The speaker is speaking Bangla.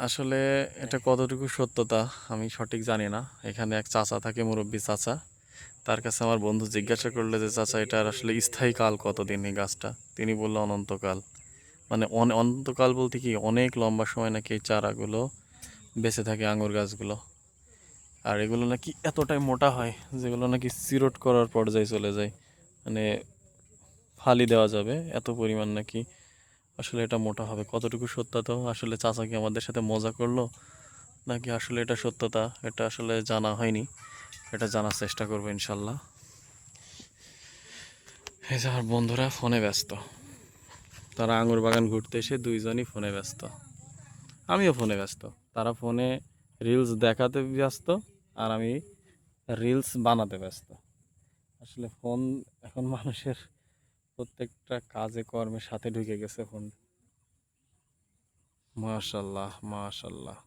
আসলে এটা কতটুকু সত্যতা আমি সঠিক জানি না। এখানে এক চাচা থাকে, মুরব্বী চাচা। তার কাছে আমার বন্ধু জিজ্ঞাসা করলে যে চাচা এটার আসলে স্থায়ী কাল কতদিন এই গাছটা, তিনি বললো অনন্তকাল। মানে অনন্তকাল বলতে কি অনেক লম্বা সময় নাকি এই চারাগুলো বেঁচে থাকে, আঙুর গাছগুলো। আর এগুলো নাকি এতটাই মোটা হয় যেগুলো নাকি চিরট করার পর্যায়ে চলে যায়, মানে ফালি দেওয়া যাবে এত পরিমাণ নাকি। আসলে এটা মোটা হবে, কতটুকু সত্যতা আসলে চাচা কি আমাদের সাথে মজা করলো নাকি আসলে এটা সত্যতা, এটা আসলে জানা হয়নি। এটা জানার চেষ্টা করবো ইনশাল্লাহ। এই যে আমার বন্ধুরা ফোনে ব্যস্ত, তারা আঙুর বাগান ঘুরতে এসে দুইজনই ফোনে ব্যস্ত, আমিও ফোনে ব্যস্ত। তারা ফোনে রিলস দেখাতে ব্যস্ত আর আমি রিলস বানাতে ব্যস্ত। আসলে ফোন এখন মানুষের প্রত্যেকটা কাজে কর্মের সাথে ঢুকে গেছে ফোন। মাশাল্লাহ মাশাল্লাহ।